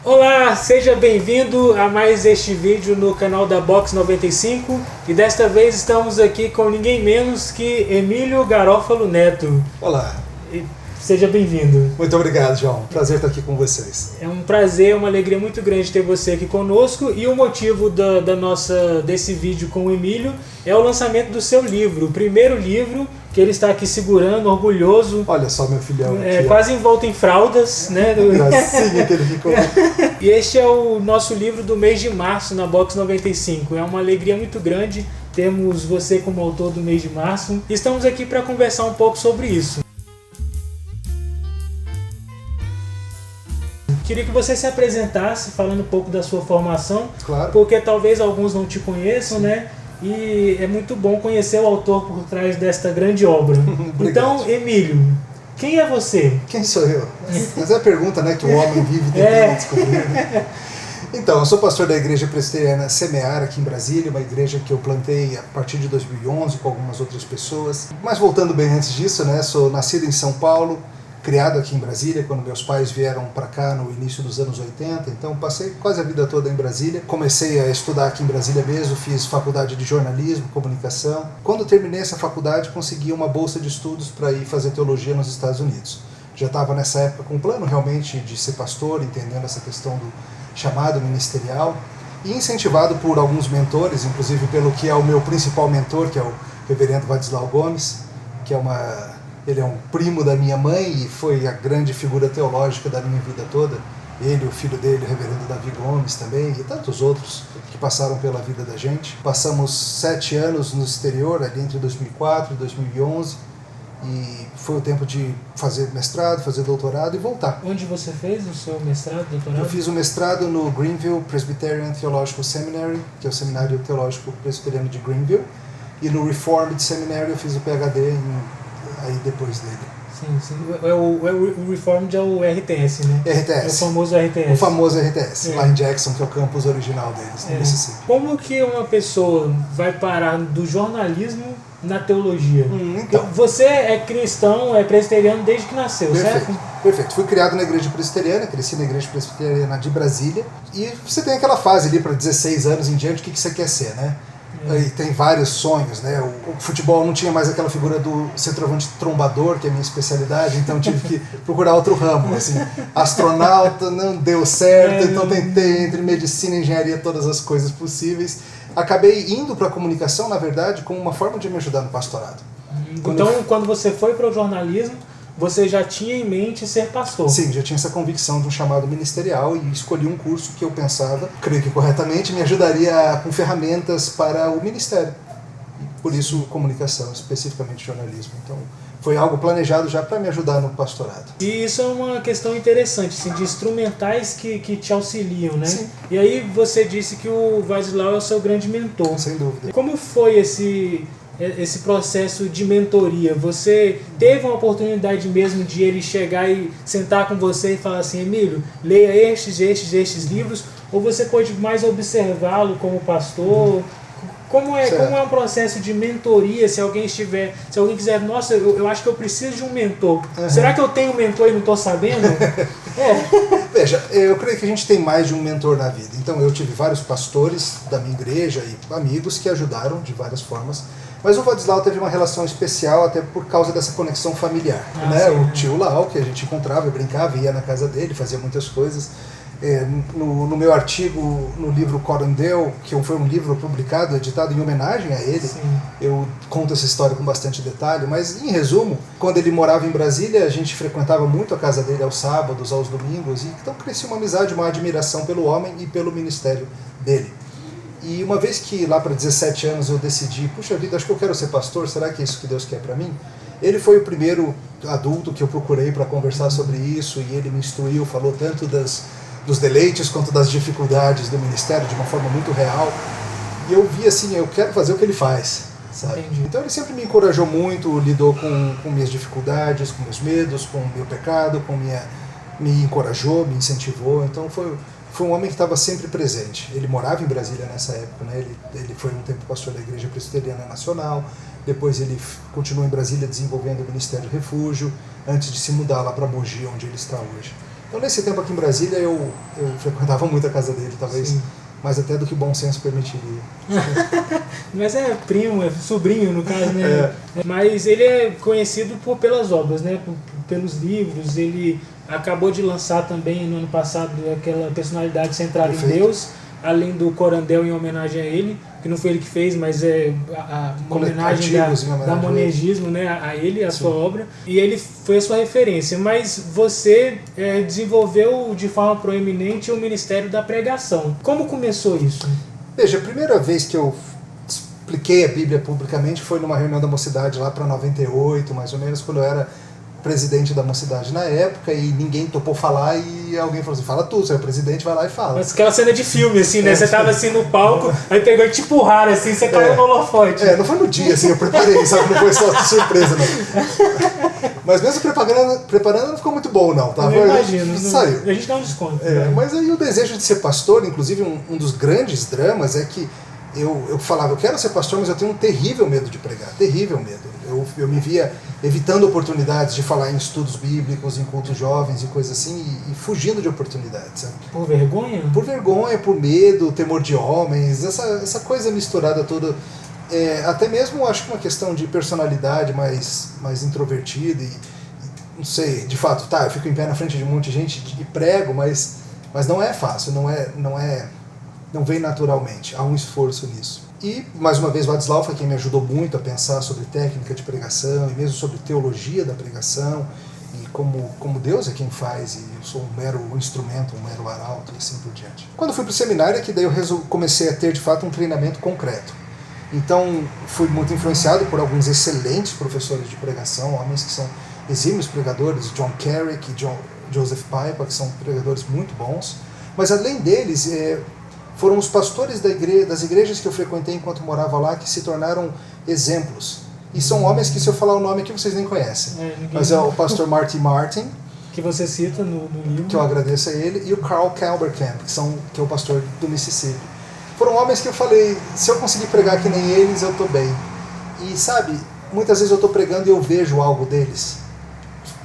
Olá, seja bem-vindo a mais este vídeo no canal da Box 95 e desta vez estamos aqui com ninguém menos que Emílio Garofalo Neto. Olá. Seja bem-vindo. Muito obrigado, João. Prazer estar aqui com vocês. É um prazer, uma alegria muito grande ter você aqui conosco e o motivo desse vídeo com o Emílio é o lançamento do seu livro, o primeiro livro que ele está aqui segurando, orgulhoso. Olha só meu filhão aqui. Quase envolto em fraldas, né? Gracinha que ele ficou. E este é o nosso livro do mês de março na Box 95. É uma alegria muito grande termos você como autor do mês de março. Estamos aqui para conversar um pouco sobre isso. Queria que você se apresentasse falando um pouco da sua formação, claro. Porque talvez alguns não te conheçam, né? E é muito bom conhecer o autor por trás desta grande obra. Então, Emílio, quem é você? Quem sou eu? Mas é a pergunta, né, que o homem vive tentando descobrir. Então, eu sou pastor da Igreja Presbiteriana Semear aqui em Brasília, uma igreja que eu plantei a partir de 2011 com algumas outras pessoas. Mas voltando bem antes disso, né, sou nascido em São Paulo, criado aqui em Brasília, quando meus pais vieram para cá no início dos anos 80, então passei quase a vida toda em Brasília. Comecei a estudar aqui em Brasília mesmo, fiz faculdade de jornalismo, comunicação. Quando terminei essa faculdade, consegui uma bolsa de estudos para ir fazer teologia nos Estados Unidos. Já estava nessa época com o plano realmente de ser pastor, entendendo essa questão do chamado ministerial, e incentivado por alguns mentores, inclusive pelo que é o meu principal mentor, que é o reverendo Vadislau Gomes, que ele é um primo da minha mãe e foi a grande figura teológica da minha vida toda. Ele, o filho dele, o reverendo Davi Gomes também, e tantos outros que passaram pela vida da gente. Passamos 7 anos no exterior, ali entre 2004 e 2011, e foi o tempo de fazer mestrado, fazer doutorado e voltar. Onde você fez o seu mestrado, doutorado? Eu fiz o mestrado no Greenville Presbyterian Theological Seminary, que é o Seminário Teológico Presbiteriano de Greenville, e no Reformed Seminary eu fiz o PhD aí depois dele. Sim. O Reformed é o RTS, né? RTS. É o famoso RTS. O famoso RTS, lá em Jackson, que é o campus original deles, no Mississippi. Como que uma pessoa vai parar do jornalismo na teologia? Então. Você é cristão, é presbiteriano desde que nasceu, certo? Perfeito. Fui criado na igreja presbiteriana, cresci na igreja presbiteriana de Brasília, e você tem aquela fase ali para 16 anos em diante, o que você quer ser, né? E tem vários sonhos, né? O futebol não tinha mais aquela figura do centroavante trombador, que é a minha especialidade, então tive que procurar outro ramo, assim. Astronauta não deu certo, então tentei entre medicina e engenharia todas as coisas possíveis. Acabei indo para a comunicação, na verdade, como uma forma de me ajudar no pastorado. Quando você foi para o jornalismo, você já tinha em mente ser pastor? Sim, já tinha essa convicção de um chamado ministerial e escolhi um curso que eu pensava, creio que corretamente, me ajudaria com ferramentas para o ministério. E por isso, comunicação, especificamente jornalismo. Então, foi algo planejado já para me ajudar no pastorado. E isso é uma questão interessante, assim, de instrumentais que te auxiliam, né? Sim. E aí você disse que o Vadislau é o seu grande mentor. Sem dúvida. Como foi esse processo de mentoria? Você teve uma oportunidade mesmo de ele chegar e sentar com você e falar assim, Emílio, leia estes livros, ou você pode mais observá-lo como pastor? Como é um processo de mentoria, se alguém quiser, nossa, eu acho que eu preciso de um mentor. Será que eu tenho um mentor e não estou sabendo? Veja, eu creio que a gente tem mais de um mentor na vida. Então eu tive vários pastores da minha igreja e amigos que ajudaram de várias formas. Mas o Vadislau teve uma relação especial até por causa dessa conexão familiar. Né? Sim, o tio Lau, que a gente encontrava, brincava, ia na casa dele, fazia muitas coisas. No meu artigo, no livro Corandel, que foi um livro publicado, editado em homenagem a ele, eu conto essa história com bastante detalhe, mas em resumo, quando ele morava em Brasília, a gente frequentava muito a casa dele aos sábados, aos domingos, e então crescia uma amizade, uma admiração pelo homem e pelo ministério dele. E uma vez que lá para 17 anos eu decidi, puxa vida, acho que eu quero ser pastor, será que é isso que Deus quer para mim? Ele foi o primeiro adulto que eu procurei para conversar sobre isso, e ele me instruiu, falou tanto dos deleites quanto das dificuldades do ministério de uma forma muito real. E eu vi assim, eu quero fazer o que ele faz, sabe? Então ele sempre me encorajou muito, lidou com minhas dificuldades, com meus medos, com o meu pecado, me encorajou, me incentivou. Então foi um homem que estava sempre presente. Ele morava em Brasília nessa época, né? Ele foi um tempo pastor da Igreja Presbiteriana Nacional, depois ele continuou em Brasília desenvolvendo o Ministério Refúgio, antes de se mudar lá para Mogi, onde ele está hoje. Então, nesse tempo aqui em Brasília, eu frequentava muito a casa dele, talvez Sim. mais até do que o bom senso permitiria. Mas é primo, é sobrinho no caso, né? Mas ele é conhecido pelas obras, né? Pelos livros. Ele acabou de lançar também no ano passado aquela personalidade centrada em Deus, além do Corandel em homenagem a ele, que não foi ele que fez, mas é uma homenagem da monegismo, né? A ele, a sua obra. E ele foi a sua referência. Mas você desenvolveu de forma proeminente o Ministério da Pregação. Como começou isso? Veja, a primeira vez que eu expliquei a Bíblia publicamente foi numa reunião da mocidade lá para 98, mais ou menos, quando eu era presidente da mocidade na época, e ninguém topou falar, e alguém falou assim, fala tu, você é o presidente, vai lá e fala. Mas aquela cena de filme, assim, né? Você tava assim no palco, aí pegou e te empurraram, assim, você caiu no holofote. Não foi no dia, assim, eu preparei, sabe? Não foi só de surpresa, não. Mas mesmo preparando não ficou muito bom, não. Tá? Eu imagino. Saiu. A gente dá um desconto. Mas aí o desejo de ser pastor, inclusive um dos grandes dramas é que eu falava, eu quero ser pastor, mas eu tenho um terrível medo de pregar, terrível medo. Eu me via evitando oportunidades de falar em estudos bíblicos, em cultos jovens e coisas assim, e fugindo de oportunidades. Sabe? Por vergonha? Por vergonha, por medo, temor de homens, essa coisa misturada toda. Até mesmo, acho que uma questão de personalidade mais introvertida e não sei, de fato, eu fico em pé na frente de um monte de gente e prego, mas não é fácil, não vem naturalmente, há um esforço nisso. E, mais uma vez, o Wadislau foi quem me ajudou muito a pensar sobre técnica de pregação e mesmo sobre teologia da pregação e como Deus é quem faz e eu sou um mero instrumento, um mero arauto e assim por diante. Quando fui para o seminário é que daí eu comecei a ter, de fato, um treinamento concreto. Então, fui muito influenciado por alguns excelentes professores de pregação, homens que são exímios pregadores, John Carrick e Joseph Piper, que são pregadores muito bons. Mas, além deles, foram os pastores das igrejas que eu frequentei enquanto morava lá que se tornaram exemplos. E são homens que, se eu falar o nome aqui, vocês nem conhecem. Mas é o pastor Marty Martin, que você cita no livro. Que eu agradeço a ele, e o Carl Kalberkamp, que é o pastor do Mississippi. Foram homens que eu falei, se eu conseguir pregar que nem eles, eu estou bem. E sabe, muitas vezes eu estou pregando e eu vejo algo deles.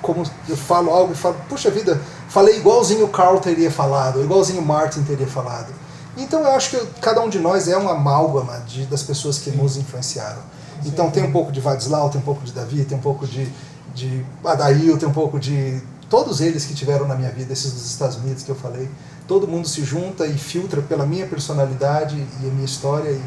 Como eu falo algo e falo, puxa vida, falei igualzinho o Carl teria falado, igualzinho o Martin teria falado. Então eu acho que cada um de nós é uma amálgama das pessoas que nos influenciaram. Então tem um pouco de Wadislau, tem um pouco de Davi, tem um pouco de Adail, tem um pouco de todos eles que tiveram na minha vida, esses dos Estados Unidos que eu falei. Todo mundo se junta e filtra pela minha personalidade e a minha história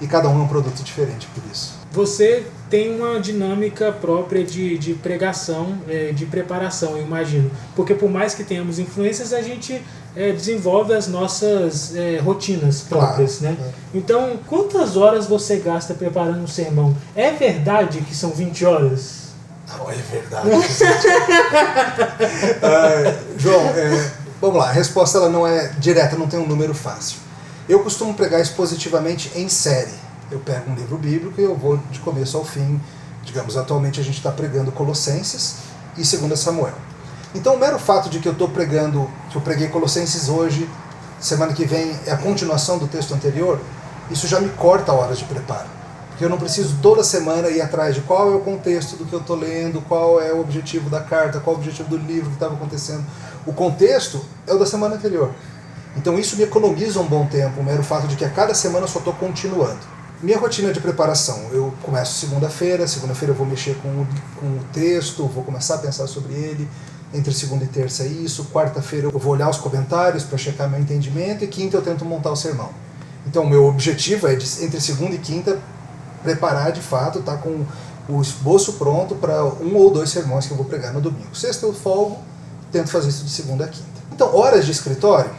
e cada um é um produto diferente por isso. Você tem uma dinâmica própria de pregação, de preparação, eu imagino. Porque por mais que tenhamos influências, a gente desenvolve as nossas rotinas próprias, claro, né? Então, quantas horas você gasta preparando um sermão? É verdade que são 20 horas? Não, é verdade. João, vamos lá, a resposta ela não é direta, não tem um número fácil. Eu costumo pregar expositivamente em série. Eu pego um livro bíblico e eu vou de começo ao fim. Digamos, atualmente a gente está pregando Colossenses e 2 Samuel. Então o mero fato de que eu estou pregando, que eu preguei Colossenses hoje, semana que vem é a continuação do texto anterior, isso já me corta horas de preparo. Porque eu não preciso toda semana ir atrás de qual é o contexto do que eu estou lendo, qual é o objetivo da carta, qual é o objetivo do livro que estava acontecendo. O contexto é o da semana anterior. Então isso me economiza um bom tempo, o mero fato de que a cada semana eu só estou continuando. Minha rotina de preparação, eu começo segunda-feira eu vou mexer com o texto, vou começar a pensar sobre ele, entre segunda e terça é isso, quarta-feira eu vou olhar os comentários para checar meu entendimento e quinta eu tento montar o sermão. Então o meu objetivo é, entre segunda e quinta, preparar de fato, tá com o esboço pronto para 1 ou 2 sermões que eu vou pregar no domingo. Sexta eu folgo, tento fazer isso de segunda a quinta. Então, horas de escritório,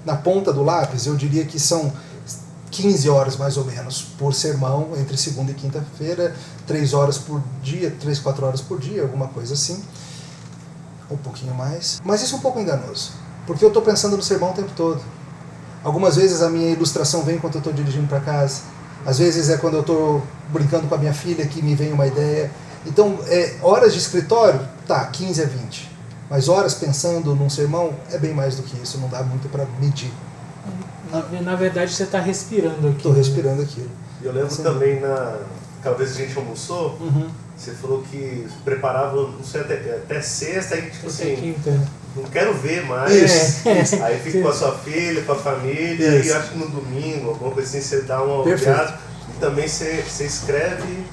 na ponta do lápis, eu diria que são 15 horas mais ou menos por sermão, entre segunda e quinta-feira, 3 horas por dia, 3, 4 horas por dia, alguma coisa assim, um pouquinho mais. Mas isso é um pouco enganoso, porque eu estou pensando no sermão o tempo todo. Algumas vezes a minha ilustração vem enquanto eu estou dirigindo para casa, às vezes é quando eu estou brincando com a minha filha que me vem uma ideia. Então, horas de escritório, 15 a 20. Mas horas pensando num sermão é bem mais do que isso, não dá muito para medir. Na verdade, você está respirando aquilo. Estou respirando aquilo. E eu lembro também, aquela vez que a gente almoçou, você falou que preparava, não sei, até sexta, aí tipo assim, quinta. não quero ver mais. Isso. Aí fica com a sua filha, com a família, e acho que no domingo, alguma coisa assim, você dá uma olhada. E também você escreve,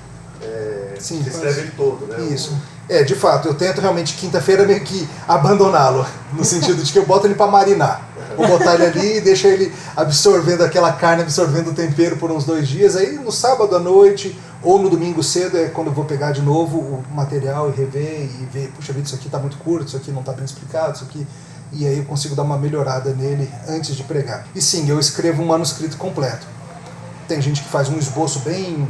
Sim, você escreve ele todo, né? Isso. De fato, eu tento realmente quinta-feira meio que abandoná-lo, no sentido de que eu boto ele para marinar. Vou botar ele ali e deixar ele absorvendo aquela carne, absorvendo o tempero por uns 2 dias. Aí no sábado à noite ou no domingo cedo é quando eu vou pegar de novo o material e rever e ver, puxa vida, isso aqui está muito curto, isso aqui não está bem explicado, isso aqui... E aí eu consigo dar uma melhorada nele antes de pregar. E sim, eu escrevo um manuscrito completo. Tem gente que faz um esboço bem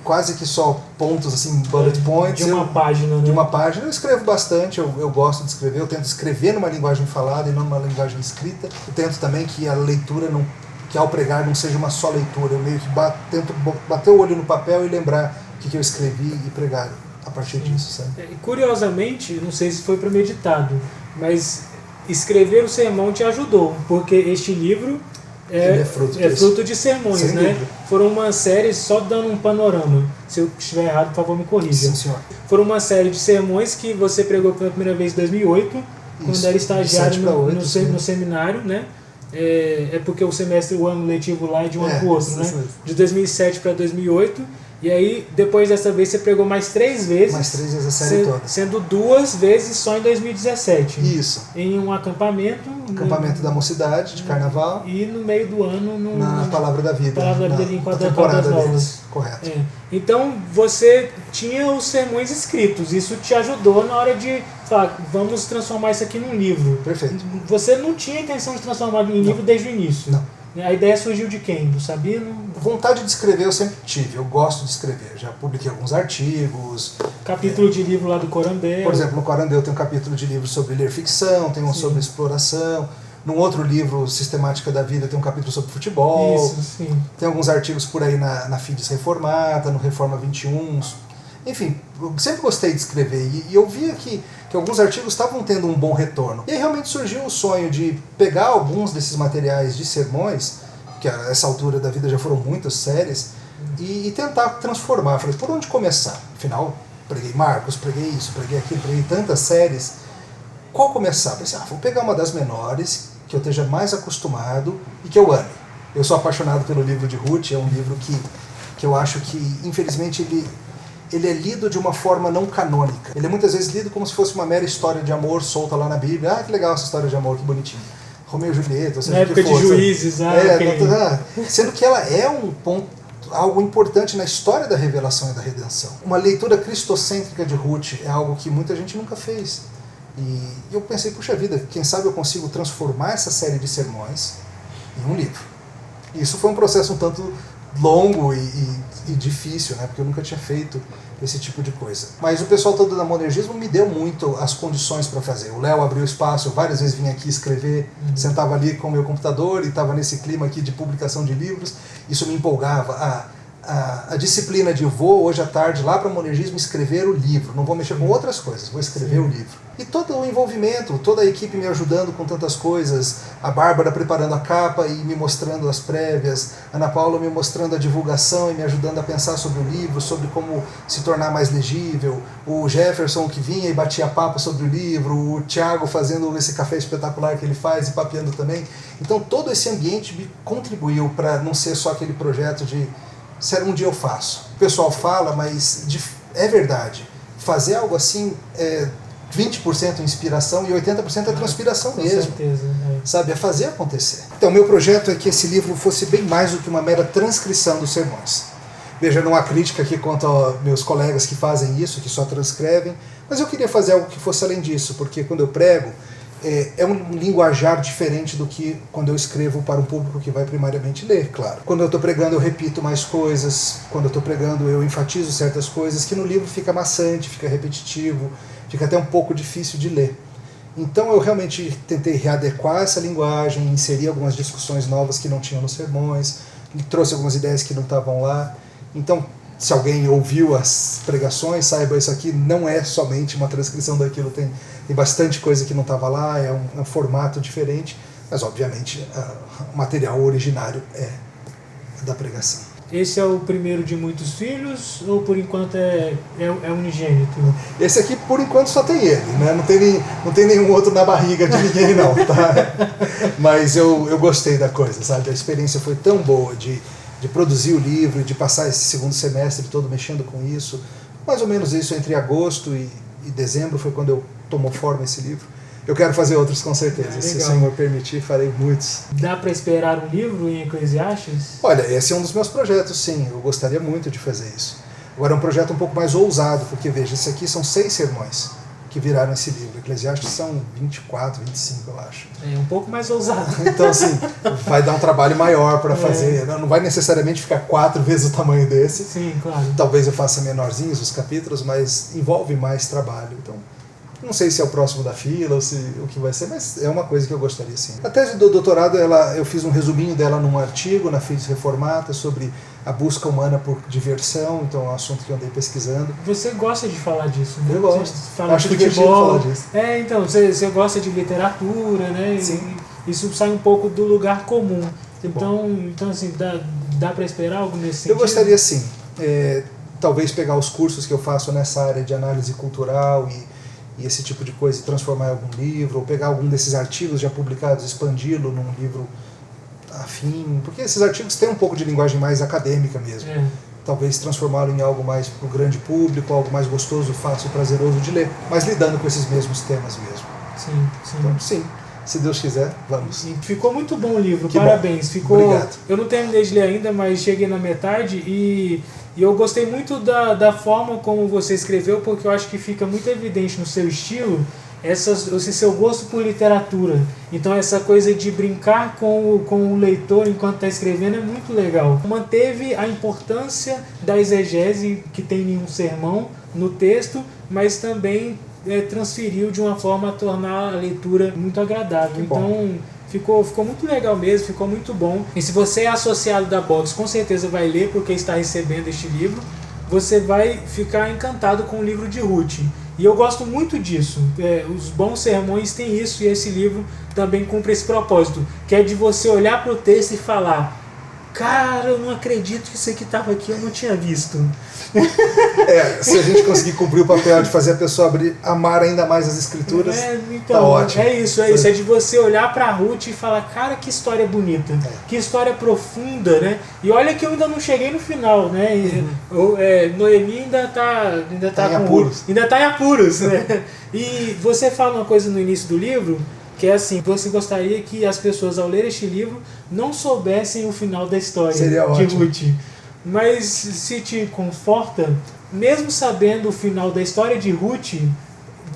quase que só pontos, assim, bullet points. De uma página, né? De uma página. Eu escrevo bastante, eu gosto de escrever, eu tento escrever numa linguagem falada e não numa linguagem escrita. Eu tento também que a leitura, que ao pregar não seja uma só leitura. Eu meio que tento bater o olho no papel e lembrar o que eu escrevi e pregar a partir disso, sabe? Curiosamente, não sei se foi premeditado, mas escrever o sermão te ajudou, porque este livro é fruto de sermões, sem né? dúvida. Foram uma série, só dando um panorama, se eu estiver errado, por favor me corrija. Sim, senhor. Foram uma série de sermões que você pregou pela primeira vez em 2008, quando era estagiário no seminário, né? Porque o semestre, o ano letivo lá é de um ano para o outro, né? De 2007 para 2008. E aí, depois dessa vez, você pregou mais 3 vezes. Mais 3 vezes a série toda. Sendo 2 vezes só em 2017. Isso. Em um acampamento. Acampamento da mocidade, de carnaval. E no meio do ano... Na Palavra da Vida. Palavra da Vida em Quadras Novas. Deles. Correto. Então, você tinha os sermões escritos. Isso te ajudou na hora de falar, vamos transformar isso aqui num livro. Perfeito. Você não tinha intenção de transformar em livro desde o início. Não. A ideia surgiu de quem? Do Sabino? Vontade de escrever eu sempre tive, eu gosto de escrever. Já publiquei alguns artigos. Capítulo de livro lá do Corandel. Por exemplo, no Corandel tem um capítulo de livro sobre ler ficção, tem um sobre exploração. Num outro livro, Sistemática da Vida, tem um capítulo sobre futebol. Isso, sim. Tem alguns artigos por aí na Fides Reformata, no Reforma 21. Enfim, eu sempre gostei de escrever e eu via que alguns artigos estavam tendo um bom retorno. E aí realmente surgiu o sonho de pegar alguns desses materiais de sermões, que a essa altura da vida já foram muitas séries, e tentar transformar. Falei, por onde começar? Afinal, preguei Marcos, preguei isso, preguei aquilo, preguei tantas séries. Qual começar? Pensei, vou pegar uma das menores, que eu esteja mais acostumado e que eu ame. Eu sou apaixonado pelo livro de Ruth, é um livro que eu acho que, infelizmente, ele é lido de uma forma não canônica. Ele é muitas vezes lido como se fosse uma mera história de amor solta lá na Bíblia. Ah, que legal essa história de amor, que bonitinho. Romeu e Julieta, ou seja, na época de Juízes. Sendo que ela é um ponto, algo importante na história da revelação e da redenção. Uma leitura cristocêntrica de Ruth é algo que muita gente nunca fez. E eu pensei, puxa vida, quem sabe eu consigo transformar essa série de sermões em um livro. E isso foi um processo um tanto longo e difícil, né? Porque eu nunca tinha feito esse tipo de coisa. Mas o pessoal todo da Monergismo me deu muito as condições para fazer. O Léo abriu espaço, eu várias vezes vinha aqui escrever, sentava ali com o meu computador e estava nesse clima aqui de publicação de livros. Isso me empolgava. A disciplina de vou hoje à tarde lá para o Monergismo escrever o livro, não vou mexer com outras coisas, vou escrever o livro. E todo o envolvimento, toda a equipe me ajudando com tantas coisas, a Bárbara preparando a capa e me mostrando as prévias, a Ana Paula me mostrando a divulgação e me ajudando a pensar sobre o livro, sobre como se tornar mais legível, o Jefferson que vinha e batia papo sobre o livro, o Thiago fazendo esse café espetacular que ele faz e papeando também. Então todo esse ambiente me contribuiu para não ser só aquele projeto de um dia eu faço. O pessoal fala, mas é verdade. Fazer algo assim é 20% inspiração e 80% é transpiração mesmo. Com certeza. Sabe? É fazer acontecer. Então, meu projeto é que esse livro fosse bem mais do que uma mera transcrição dos sermões. Veja, não há crítica aqui quanto aos meus colegas que fazem isso, que só transcrevem, mas eu queria fazer algo que fosse além disso, porque quando eu prego, é um linguajar diferente do que quando eu escrevo para um público que vai primariamente ler, claro. Quando eu estou pregando eu repito mais coisas, quando eu estou pregando eu enfatizo certas coisas que no livro fica maçante, fica repetitivo, fica até um pouco difícil de ler. Então eu realmente tentei readequar essa linguagem, inserir algumas discussões novas que não tinham nos sermões, trouxe algumas ideias que não estavam lá. Então, se alguém ouviu as pregações, saiba, isso aqui não é somente uma transcrição daquilo, tem bastante coisa que não estava lá, é um formato diferente, mas obviamente o material originário é da pregação. esse é o primeiro de muitos filhos ou por enquanto é unigênito? Esse aqui, por enquanto, só tem ele, né? Não tem nenhum outro na barriga de ninguém, não, tá? Mas eu gostei da coisa, sabe? A experiência foi tão boa de produzir o livro, de passar esse segundo semestre todo mexendo com isso. Mais ou menos isso, entre agosto e dezembro foi quando tomou forma esse livro. Eu quero fazer outros com certeza, se o Senhor permitir, farei muitos. Dá para esperar um livro em Eclesiastes? Olha, esse é um dos meus projetos, sim, eu gostaria muito de fazer isso. Agora é um projeto um pouco mais ousado, porque veja, esse aqui são 6 sermões que viraram esse livro. Eclesiastes são 24, 25, eu acho. É um pouco mais ousado. Então, assim, vai dar um trabalho maior para fazer. Não vai necessariamente ficar 4 vezes o tamanho desse. Sim, claro. Talvez eu faça menorzinhos os capítulos, mas envolve mais trabalho. Então, não sei se é o próximo da fila ou se o que vai ser, mas é uma coisa que eu gostaria sim. A tese do doutorado, eu fiz um resuminho dela num artigo na Fides Reformata sobre a busca humana por diversão, então é um assunto que eu andei pesquisando. Você gosta de falar disso, né? Eu gosto. Fala Acho de divertido falar disso. Então, você gosta de literatura, né? Sim. Isso sai um pouco do lugar comum. Então assim, dá para esperar algo nesse sentido? Eu gostaria sim. Talvez pegar os cursos que eu faço nessa área de análise cultural e esse tipo de coisa e transformar em algum livro, ou pegar algum desses artigos já publicados, expandi-lo num livro afim, porque esses artigos têm um pouco de linguagem mais acadêmica mesmo. Talvez transformá-lo em algo mais para o grande público, algo mais gostoso, fácil, prazeroso de ler, mas lidando com esses mesmos temas mesmo. Sim. Então, sim, se Deus quiser, vamos. E ficou muito bom o livro, Que parabéns. Bom. Ficou. Obrigado. Eu não terminei de ler ainda, mas cheguei na metade e eu gostei muito da forma como você escreveu, porque eu acho que fica muito evidente no seu estilo esse seu gosto por literatura. Então essa coisa de brincar com o leitor enquanto está escrevendo é muito legal. Manteve a importância da exegese que tem em um sermão no texto, mas também transferiu de uma forma a tornar a leitura muito agradável. Então ficou muito legal mesmo, ficou muito bom. E se você é associado da Box, com certeza vai ler, porque está recebendo este livro. Você vai ficar encantado com o livro de Ruth. E eu gosto muito disso. Os bons sermões têm isso, e esse livro também cumpre esse propósito, que é de você olhar para o texto e falar: cara, eu não acredito que isso aqui estava aqui, eu não tinha visto. Se a gente conseguir cumprir o papel de fazer a pessoa amar ainda mais as escrituras, tá ótimo. É isso. É de você olhar pra Ruth e falar: cara, que história bonita, que história profunda, né? E olha que eu ainda não cheguei no final, né? Noemi ainda tá em apuros, né? E você fala uma coisa no início do livro, que é assim: você gostaria que as pessoas, ao ler este livro, não soubessem o final da história de Ruth. Mas se te conforta, mesmo sabendo o final da história de Ruth,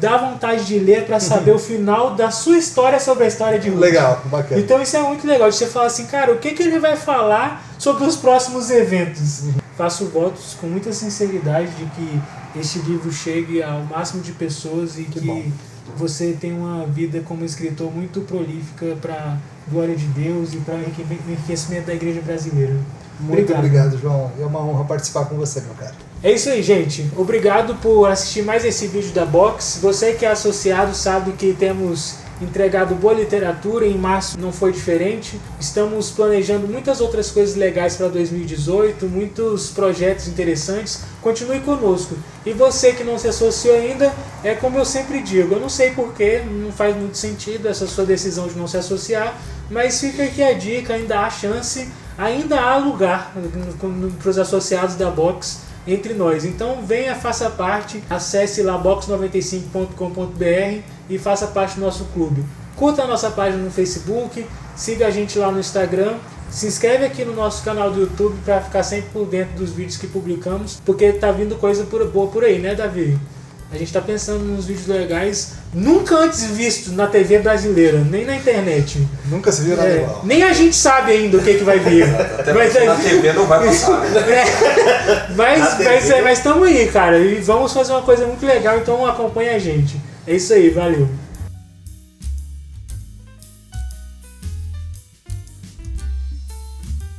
dá vontade de ler para saber o final da sua história sobre a história de Ruth. Legal, bacana. Então isso é muito legal, de você falar assim: cara, o que ele vai falar sobre os próximos eventos? Faço votos com muita sinceridade de que este livro chegue ao máximo de pessoas e que você tenha uma vida como escritor muito prolífica para glória de Deus e para enriquecimento da igreja brasileira. Muito obrigado, João. É uma honra participar com você, meu cara. É isso aí, gente. Obrigado por assistir mais esse vídeo da Box. Você que é associado sabe que temos entregado boa literatura, em março não foi diferente. Estamos planejando muitas outras coisas legais para 2018, muitos projetos interessantes. Continue conosco. E você que não se associou ainda, é como eu sempre digo, eu não sei porquê, não faz muito sentido essa sua decisão de não se associar, mas fica aqui a dica, ainda há chance, ainda há lugar para os associados da Box entre nós. Então venha, faça parte, acesse lá box95.com.br e faça parte do nosso clube. Curta a nossa página no Facebook, siga a gente lá no Instagram, se inscreve aqui no nosso canal do YouTube para ficar sempre por dentro dos vídeos que publicamos, porque tá vindo coisa boa por aí, né, Davi? A gente está pensando nos vídeos legais, nunca antes vistos na TV brasileira, nem na internet. Nunca se viu nada igual. Nem a gente sabe ainda o que vai vir. Até mas na TV não vai passar. Mas estamos aí, cara, e vamos fazer uma coisa muito legal, então acompanha a gente. É isso aí, valeu.